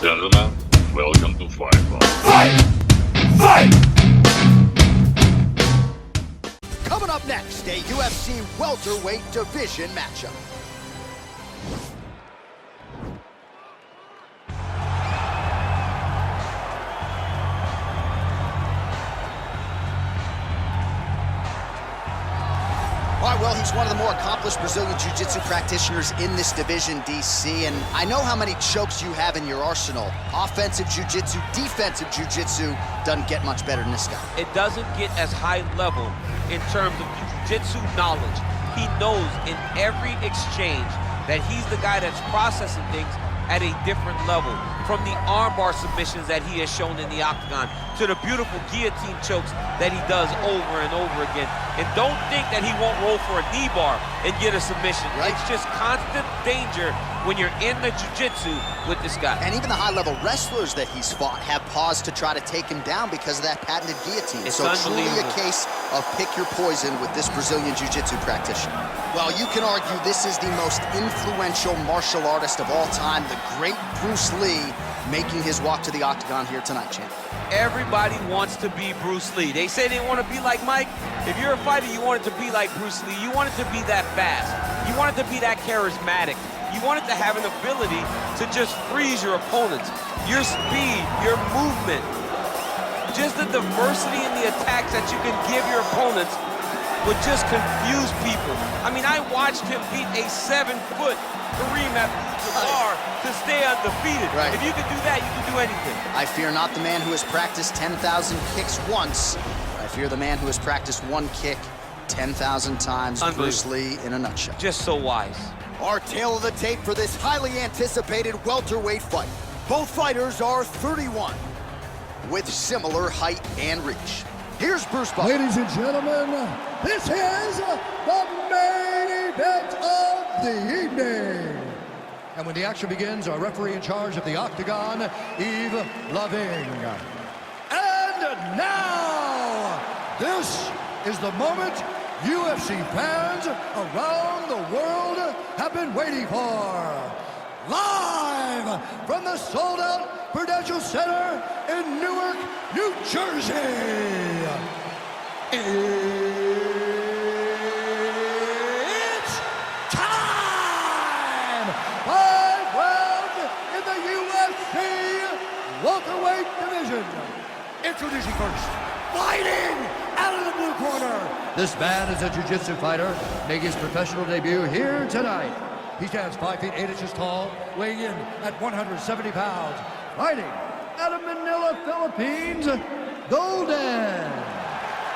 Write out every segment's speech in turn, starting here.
Gentlemen, welcome to Fight Club. Fight! Fight! Coming up next, a UFC welterweight division matchup. All right, well, he's one of the more accomplished Brazilian Jiu-Jitsu practitioners in this division, DC, and I know how many chokes you have in your arsenal. Offensive Jiu-Jitsu, defensive Jiu-Jitsu, doesn't get much better than this guy. It doesn't get as high level in terms of Jiu-Jitsu knowledge. He knows in every exchange that he's the guy that's processing things at a different level. From the armbar submissions that he has shown in the octagon to the beautiful guillotine chokes that he does over and over again. And don't think that he won't roll for a knee bar and get a submission. Right. It's just constant danger when you're in the jiu-jitsu with this guy. And even the high-level wrestlers that he's fought have paused to try to take him down because of that patented guillotine. It's so truly a case of pick your poison with this Brazilian jiu-jitsu practitioner. Well, you can argue this is the most influential martial artist of all time, the great Bruce Lee, making his walk to the octagon here tonight, champ. Everybody wants to be Bruce Lee. They say they want to be like Mike. If you're a fighter, you want it to be like Bruce Lee. You want it to be that fast. You want it to be that charismatic. You want it to have an ability to just freeze your opponents. Your speed, your movement, just the diversity in the attacks that you can give your opponents would just confuse people. I mean, I watched him beat a 7-foot Kareem Abdul-Jabbar to stay undefeated. Right. If you can do that, you can do anything. I fear not the man who has practiced 10,000 kicks once. I fear the man who has practiced one kick 10,000 times. Bruce Lee in a nutshell. Just so wise. Our tale of the tape for this highly anticipated welterweight fight. Both fighters are 31, with similar height and reach. Here's Bruce Buffer. Ladies and gentlemen, this is the main event of the evening. And when the action begins, our referee in charge of the octagon, Yves Loving. And now, this is the moment UFC fans around the world have been waiting for. Live from the sold-out Prudential Center in Newark, New Jersey. It's time! 5 rounds in the UFC welterweight division. Introducing first, fighting out of the blue corner. This man is a jiu-jitsu fighter, making his professional debut here tonight. He stands 5 feet 8 inches tall, weighing in at 170 pounds. Fighting out of Manila, Philippines, Golden.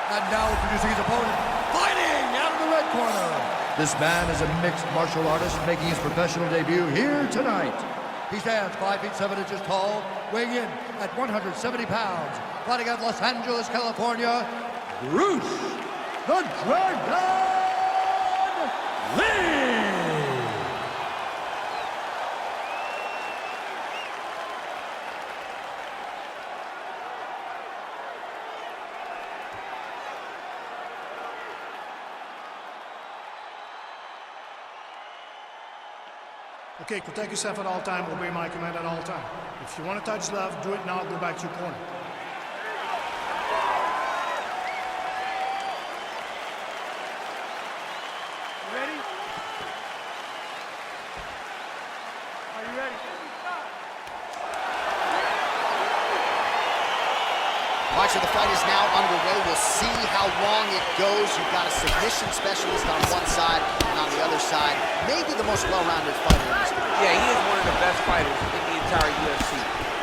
And now introducing his opponent, fighting out of the red corner. This man is a mixed martial artist, making his professional debut here tonight. He stands 5 feet 7 inches tall, weighing in at 170 pounds. Fighting out of Los Angeles, California, Bruce the Dragon Lee. Okay, protect yourself at all time, obey my command at all time. If you want to touch left, do it now, go back to your corner. Ready? Are you ready? All right, so the fight is now underway. We'll see how long it goes. You've got a submission specialist on one side, and on the other side, maybe the most well-rounded fighter in this division. Yeah, he is one of the best fighters in the entire UFC.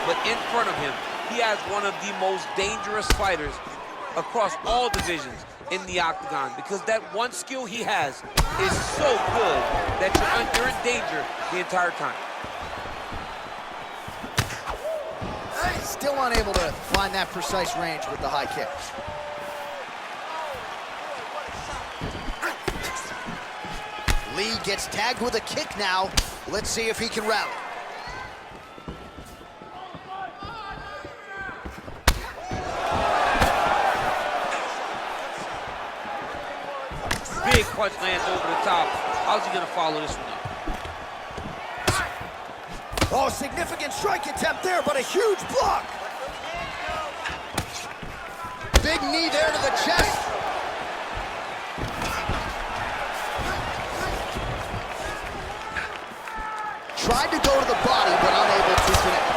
But in front of him, he has one of the most dangerous fighters across all divisions in the octagon, because that one skill he has is so good that you're in danger the entire time. Still unable to find that precise range with the high kicks. Lee gets tagged with a kick now. Let's see if he can rally. Big punch lands over the top. How's he gonna follow this one up? Oh, significant strike attempt there, but a huge block. Big knee there to the chest. Tried to go to the body, but unable to connect.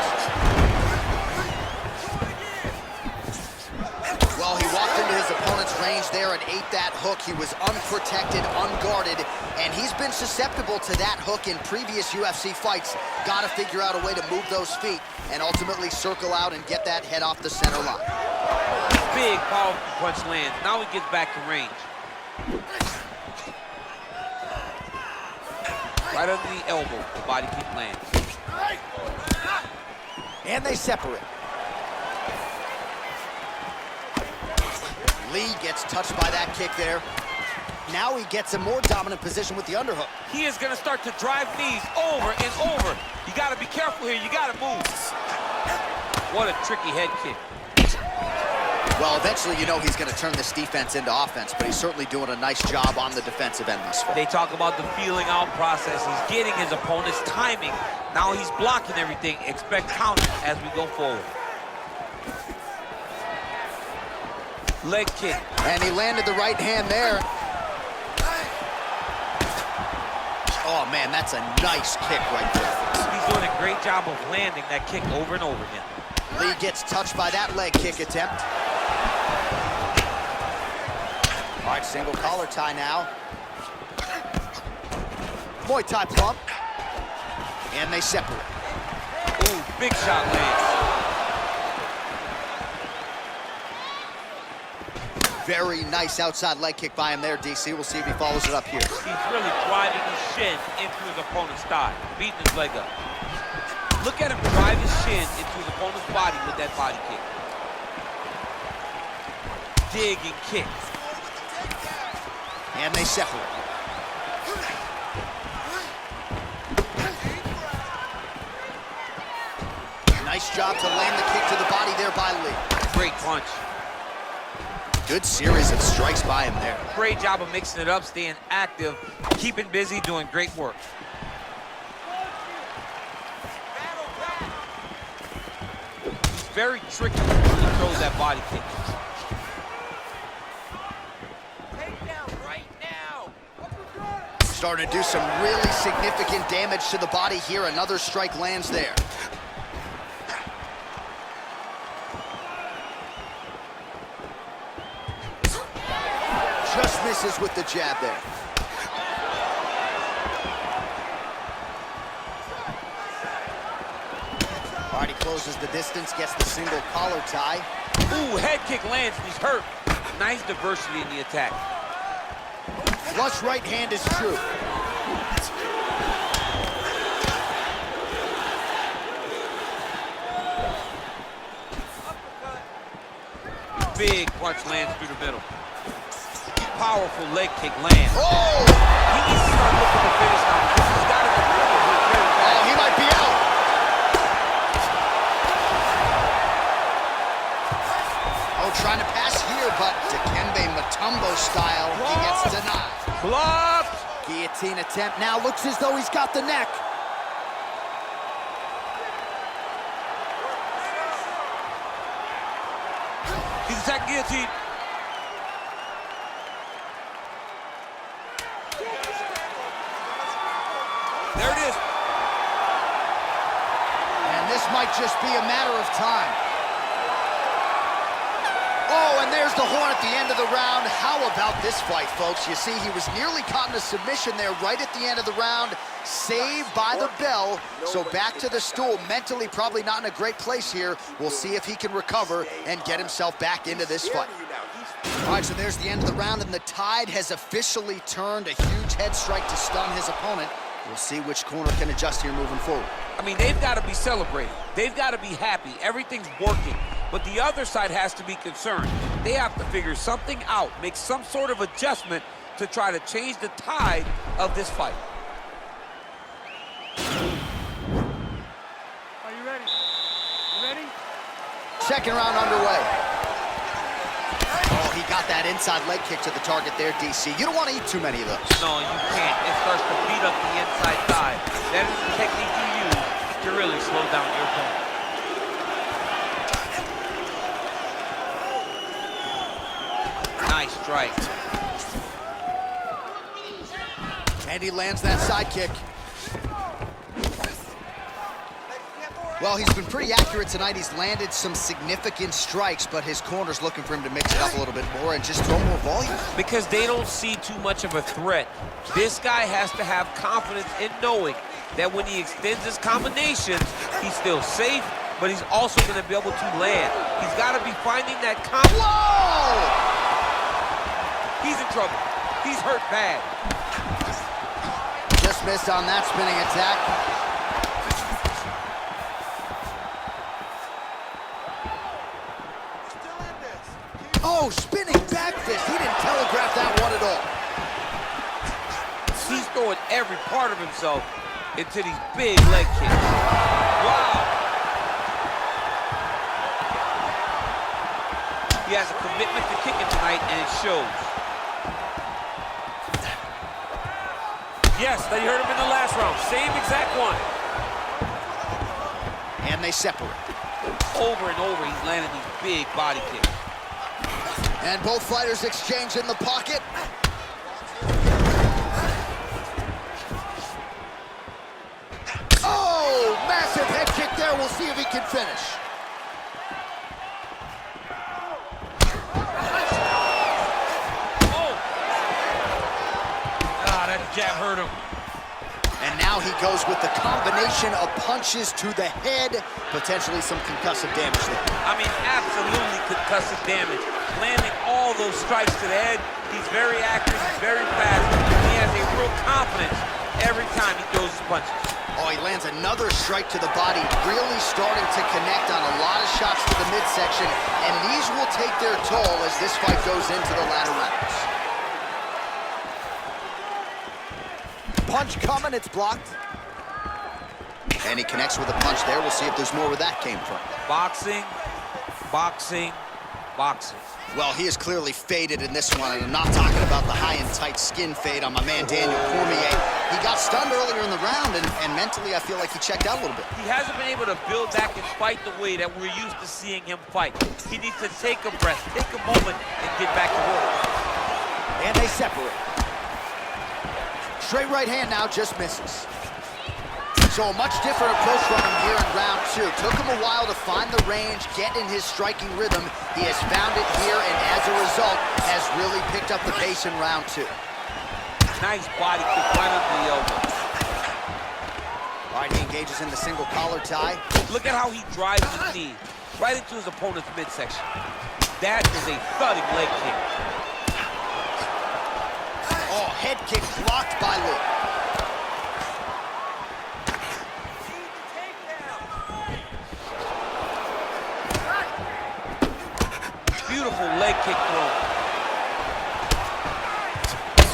Well, he walked into his opponent's range there and ate that hook. He was unprotected, unguarded, and he's been susceptible to that hook in previous UFC fights. Got to figure out a way to move those feet and ultimately circle out and get that head off the center line. Big, powerful punch lands. Now he gets back to range. Right under the elbow, the body kick lands. And they separate. Lee gets touched by that kick there. Now he gets a more dominant position with the underhook. He is going to start to drive knees over and over. You got to be careful here. You got to move. What a tricky head kick. Well, eventually, you know he's going to turn this defense into offense, but he's certainly doing a nice job on the defensive end this fight. They talk about the feeling out process. He's getting his opponent's timing. Now he's blocking everything. Expect counters as we go forward. Leg kick. And he landed the right hand there. Oh, man, that's a nice kick right there. He's doing a great job of landing that kick over and over again. Lee gets touched by that leg kick attempt. All right, single collar tie now. Muay Thai plump. And they separate. Ooh, big shot lands. Very nice outside leg kick by him there, DC. We'll see if he follows it up here. He's really driving his shin into his opponent's thigh, beating his leg up. Look at him drive his shin into his opponent's body with that body kick. Dig and kick. And they separate. Nice job to land the kick to the body there by Lee. Great punch. Good series of strikes by him there. Great job of mixing it up, staying active, keeping busy, doing great work. He's very tricky when he throws that body kick. Starting to do some really significant damage to the body here. Another strike lands there. Just misses with the jab there. All right, he closes the distance, gets the single collar tie. Ooh, head kick lands, and he's hurt. Nice diversity in the attack. Flush right hand is true. Big punch lands through the middle. Powerful leg kick lands. Oh! He needs to start looking to finish now because he's got to be very bad. Oh, he might be out. Oh, trying to pass here, but Dikembe Mutombo style, he gets denied. Blocked. Guillotine attempt now, looks as though he's got the neck. He's attacking guillotine. There it is. And this might just be a matter of time. Oh, and there's the horn at the end of the round. How about this fight, folks? You see, he was nearly caught in a submission there right at the end of the round. Saved by the bell. So back to the stool. Mentally probably not in a great place here. We'll see if he can recover and get himself back into this fight. All right, so there's the end of the round, and the tide has officially turned. A huge head strike to stun his opponent. We'll see which corner can adjust here moving forward. I mean, they've got to be celebrating. They've got to be happy. Everything's working. But the other side has to be concerned. They have to figure something out, make some sort of adjustment to try to change the tide of this fight. Are you ready? You ready? Second round underway. Oh, he got that inside leg kick to the target there, DC. You don't want to eat too many of those. No, you can't. It starts to beat up the inside thigh. That is the technique you use to can really slow down your opponent. Nice strike. And he lands that side kick. Well, he's been pretty accurate tonight. He's landed some significant strikes, but his corner's looking for him to mix it up a little bit more and just throw more volume. Because they don't see too much of a threat. This guy has to have confidence in knowing that when he extends his combinations, he's still safe, but he's also going to be able to land. He's got to be finding that Whoa! He's in trouble. He's hurt bad. Just missed on that spinning attack. Oh, spinning back fist. He didn't telegraph that one at all. He's throwing every part of himself into these big leg kicks. Wow. He has a commitment to kicking tonight, and it shows. Yes, that you heard him in the last round. Same exact one. And they separate. Over and over, he's landing these big body kicks. And both fighters exchange in the pocket. Oh, massive head kick there. We'll see if he can finish. Oh! Ah, that jab hurt him. And now he goes with the combination of punches to the head, potentially some concussive damage there. I mean, absolutely concussive damage. Landing all those strikes to the head. He's very accurate, he's very fast. He has a real confidence every time he throws his punches. Oh, he lands another strike to the body, really starting to connect on a lot of shots to the midsection, and these will take their toll as this fight goes into the latter rounds. Punch coming, it's blocked. And he connects with a punch there. We'll see if there's more where that came from. Boxing, boxing, boxing. Well, he is clearly faded in this one, and I'm not talking about the high and tight skin fade on my man Daniel Cormier. He got stunned earlier in the round, and mentally I feel like he checked out a little bit. He hasn't been able to build back and fight the way that we're used to seeing him fight. He needs to take a breath, take a moment, and get back to work. And they separate. Straight right hand now, just misses. So a much different approach from him here in round two. Took him a while to find the range, get in his striking rhythm. He has found it here, and as a result, has really picked up the pace in round two. Nice body kick right under the elbow. All right, he engages in the single collar tie. Look at how he drives his knee right into his opponent's midsection. That is a thudding leg kick. Oh, head kick blocked by Lee. Beautiful leg kick throw.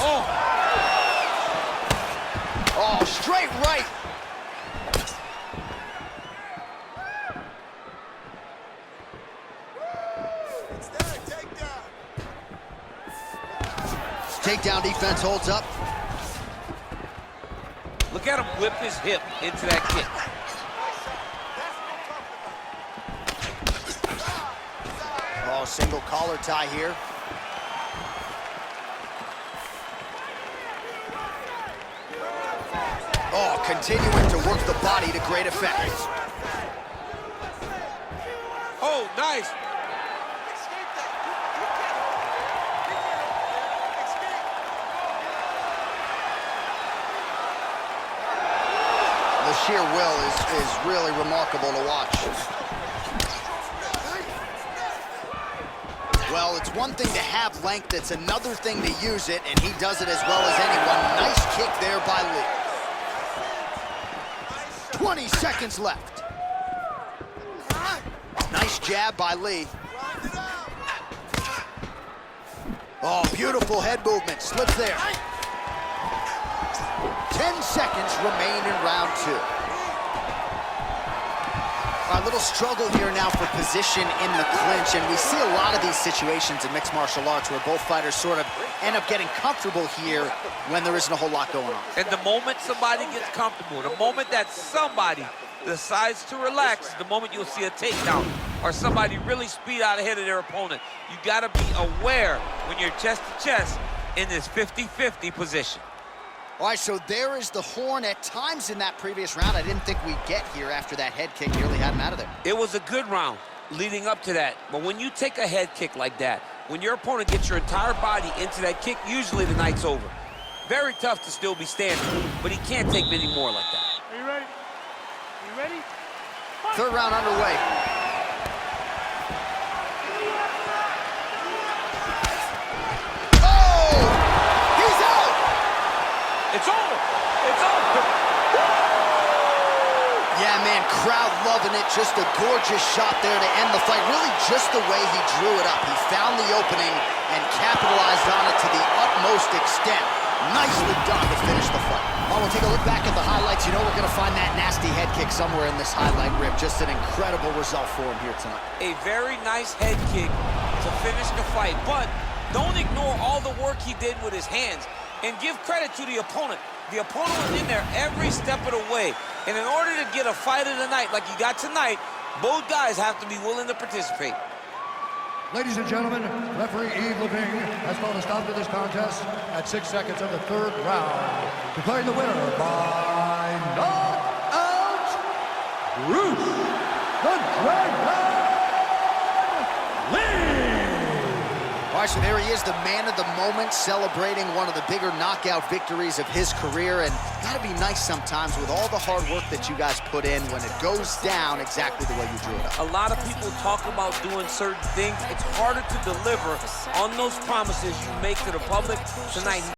Oh! Oh, straight right. Takedown defense holds up. Look at him whip his hip into that kick. Oh, single collar tie here. Oh, continuing to work the body to great effect. Oh, nice. The sheer will is really remarkable to watch. Well, it's one thing to have length, it's another thing to use it, and he does it as well as anyone. Nice kick there by Lee. 20 seconds left. Nice jab by Lee. Oh, beautiful head movement, slips there. 10 seconds remain in round two. A little struggle here now for position in the clinch, and we see a lot of these situations in mixed martial arts where both fighters sort of end up getting comfortable here when there isn't a whole lot going on. And the moment somebody gets comfortable, the moment that somebody decides to relax is the moment you'll see a takedown or somebody really speed out ahead of their opponent. You got to be aware when you're chest to chest in this 50-50 position. All right, so there is the horn at times in that previous round. I didn't think we'd get here after that head kick nearly had him out of there. It was a good round leading up to that. But when you take a head kick like that, when your opponent gets your entire body into that kick, usually the night's over. Very tough to still be standing, but he can't take many more like that. Are you ready? Are you ready? Third round underway. Oh! He's out! It's over! It's over! Yeah, man, crowd loving it. Just a gorgeous shot there to end the fight. Really just the way he drew it up. He found the opening and capitalized on it to the utmost extent. Nicely done to finish the fight. Oh, we'll take a look back at the highlights. You know we're going to find that nasty head kick somewhere in this highlight rip. Just an incredible result for him here tonight. A very nice head kick to finish the fight, but don't ignore all the work he did with his hands and give credit to the opponent. The opponent was in there every step of the way. And in order to get a fight of the night like you got tonight, both guys have to be willing to participate. Ladies and gentlemen, referee Yves Leving has called a stop to this contest at 6 seconds of the third round, declaring the winner by knockout, Bruce the Dragon Lee! All right, so there he is, the man of the moment, celebrating one of the bigger knockout victories of his career. And gotta be nice sometimes with all the hard work that you guys put in when it goes down exactly the way you drew it up. A lot of people talk about doing certain things. It's harder to deliver on those promises you make to the public tonight.